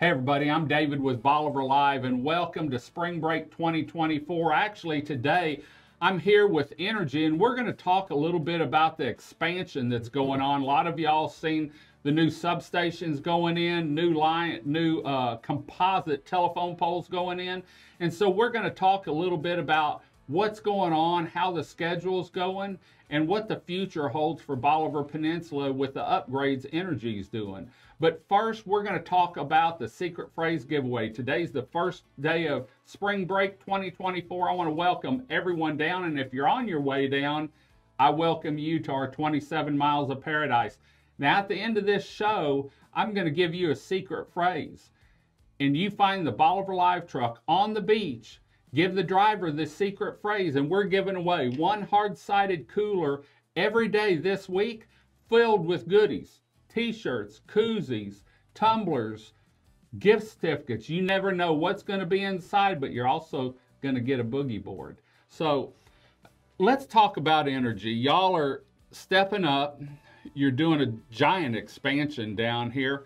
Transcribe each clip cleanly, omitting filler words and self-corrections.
Hey everybody, I'm David with Bolivar Live and welcome to Spring Break 2024. Actually today I'm here with Entergy and we're going to talk a little bit about the expansion that's going on. A lot of y'all seen the new substations going in, new composite telephone poles going in. And so we're going to talk a little bit about what's going on, how the schedule's going, and what the future holds for Bolivar Peninsula with the upgrades Entergy's doing. But first, we're going to talk about the secret phrase giveaway. Today's the first day of Spring Break 2024. I want to welcome everyone down, and if you're on your way down, I welcome you to our 27 miles of paradise. Now, at the end of this show, I'm going to give you a secret phrase, and you find the Bolivar Live truck on the beach. Give the driver this secret phrase, and we're giving away one hard-sided cooler every day this week filled with goodies. T-shirts, koozies, tumblers, gift certificates. You never know what's going to be inside, but you're also going to get a boogie board. So let's talk about Entergy. Y'all are stepping up. You're doing a giant expansion down here.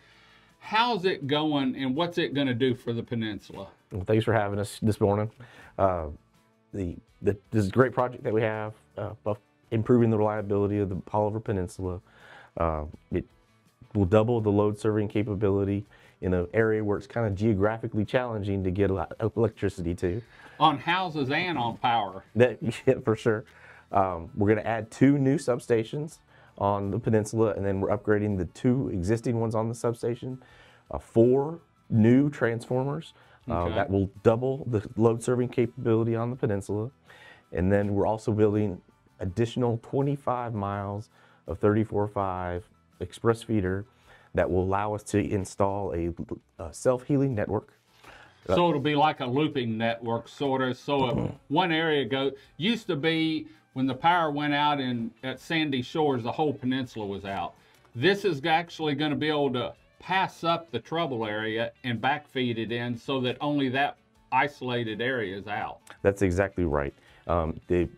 How's it going, and what's it going to do for the peninsula? Well, thanks for having us this morning. This is a great project that we have, improving the reliability of the Bolivar Peninsula. It will double the load serving capability in an area where it's kind of geographically challenging to get electricity to. On houses and on power. Yeah, for sure. We're going to add 2 new substations on the peninsula, and then we're upgrading the 2 existing ones on the substation. 4 new transformers that will double the load serving capability on the peninsula. And then we're also building additional 25 miles of 34.5 express feeder that will allow us to install a self-healing network. So it'll be like a looping network, sort of. So one area used to be when the power went out at Sandy Shores, the whole peninsula was out. This is actually going to be able to pass up the trouble area and backfeed it in so that only that isolated area is out. That's exactly right. The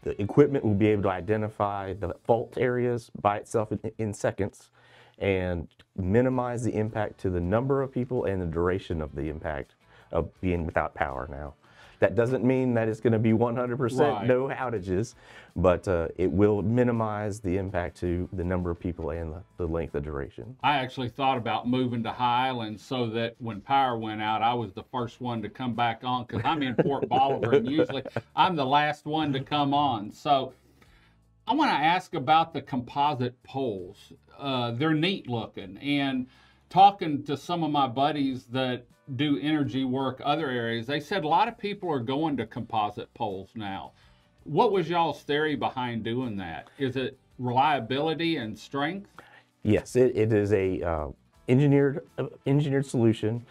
equipment will be able to identify the fault areas by itself in seconds and minimize the impact to the number of people and the duration of the impact of being without power now. That doesn't mean that it's going to be 100% no outages, but it will minimize the impact to the number of people and the length of duration. I actually thought about moving to High Island so that when power went out, I was the first one to come back on, because I'm in Port Bolivar and usually I'm the last one to come on. So I want to ask about the composite poles. They're neat looking, and talking to some of my buddies that do Entergy work other areas, they said a lot of people are going to composite poles now. What was y'all's theory behind doing that? Is it reliability and strength? Yes, it is a engineered solution.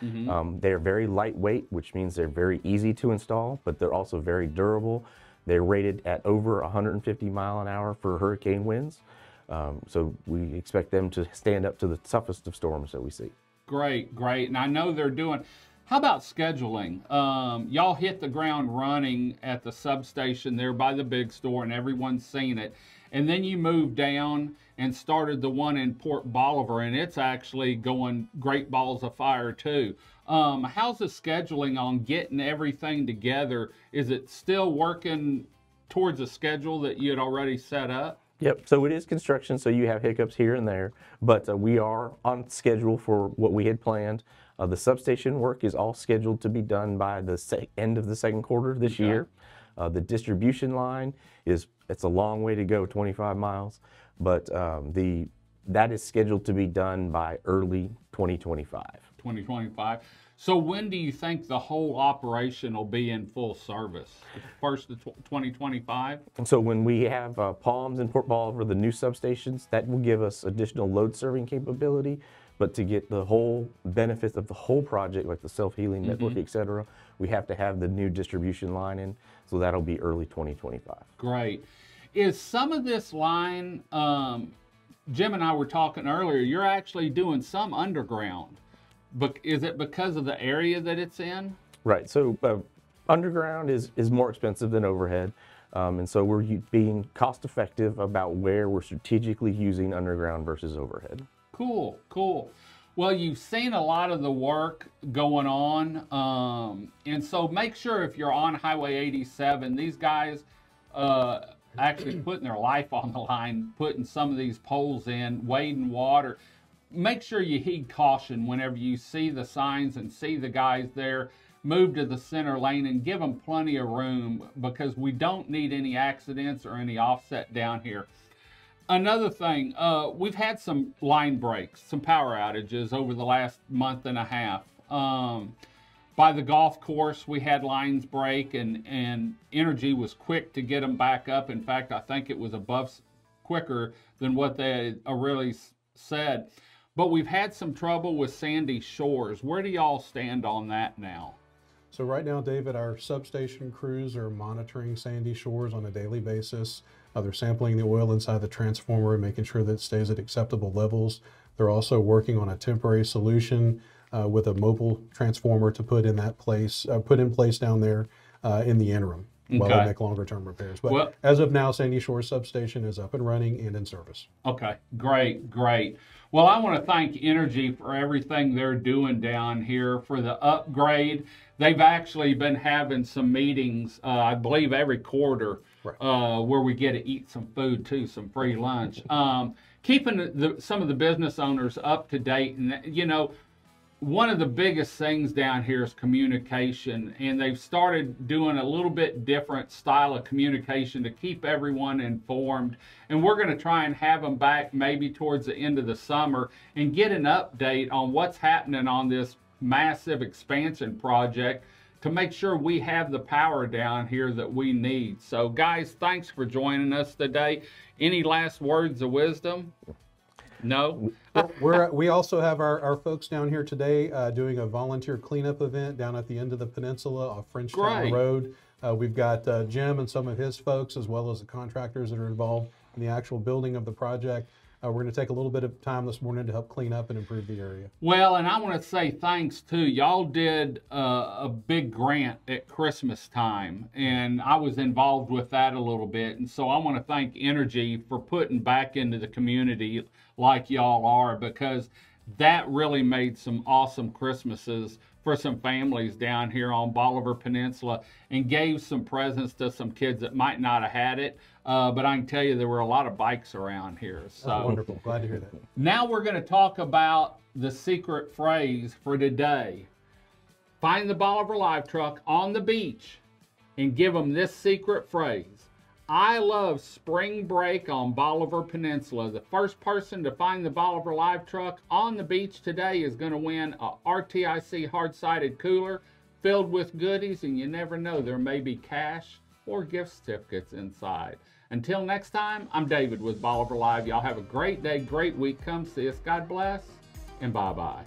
They're very lightweight, which means they're very easy to install, but they're also very durable. They're rated at over 150 mile an hour for hurricane winds. So we expect them to stand up to the toughest of storms that we see. Great, great. And I know they're doing, how about scheduling? Y'all hit the ground running at the substation there by the big store and everyone's seen it. And then you moved down and started the one in Port Bolivar, and it's actually going great balls of fire too. How's the scheduling on getting everything together? Is it still working towards a schedule that you had already set up? Yep, so it is construction, so you have hiccups here and there, but we are on schedule for what we had planned. The substation work is all scheduled to be done by the end of the second quarter this year. The distribution line it's a long way to go, 25 miles, but that is scheduled to be done by early 2025. 2025. So when do you think the whole operation will be in full service? First of 2025? And so when we have Palms and Port Bolivar, the new substations, that will give us additional load serving capability. But to get the whole benefits of the whole project, like the self-healing network, et cetera, we have to have the new distribution line in. So that'll be early 2025. Great. Is some of this line, Jim and I were talking earlier, you're actually doing some underground. But is it because of the area that it's in? Right. So underground is more expensive than overhead. And so we're being cost effective about where we're strategically using underground versus overhead. Cool, cool. Well, you've seen a lot of the work going on, and so make sure if you're on Highway 87, these guys actually putting their life on the line, putting some of these poles in, wading water. Make sure you heed caution whenever you see the signs and see the guys there. Move to the center lane and give them plenty of room, because we don't need any accidents or any offset down here. Another thing, we've had some line breaks, some power outages over the last month and a half. By the golf course, we had lines break, and Entergy was quick to get them back up. In fact, I think it was quicker than what they really said. But we've had some trouble with Sandy Shores. Where do y'all stand on that now? So right now, David, our substation crews are monitoring Sandy Shores on a daily basis. They're sampling the oil inside the transformer and making sure that it stays at acceptable levels. They're also working on a temporary solution with a mobile transformer to put in place down there in the interim while they make longer term repairs. But as of now, Sandy Shores substation is up and running and in service. Okay, great, great. Well, I want to thank Entergy for everything they're doing down here for the upgrade. They've actually been having some meetings, I believe every quarter, where we get to eat some food too, some free lunch. Keeping some of the business owners up to date. And, you know, one of the biggest things down here is communication, and they've started doing a little bit different style of communication to keep everyone informed. And we're going to try and have them back maybe towards the end of the summer and get an update on what's happening on this massive expansion project to make sure we have the power down here that we need. So guys, thanks for joining us today. Any last words of wisdom? No? We also have our folks down here today doing a volunteer cleanup event down at the end of the peninsula off Frenchtown Road. We've got Jim and some of his folks, as well as the contractors that are involved in the actual building of the project. We're going to take a little bit of time this morning to help clean up and improve the area. Well, and I want to say thanks too. Y'all did a big grant at Christmas time, and I was involved with that a little bit. And so I want to thank Entergy for putting back into the community like y'all are, because that really made some awesome Christmases for some families down here on Bolivar Peninsula, and gave some presents to some kids that might not have had it. But I can tell you there were a lot of bikes around here. So that's wonderful. Glad to hear that. Now we're going to talk about the secret phrase for today. Find the Bolivar Live truck on the beach and give them this secret phrase. I love spring break on Bolivar Peninsula. The first person to find the Bolivar Live truck on the beach today is going to win a RTIC hard-sided cooler filled with goodies, and you never know, there may be cash or gift certificates inside. Until next time, I'm David with Bolivar Live. Y'all have a great day, great week. Come see us. God bless, and bye-bye.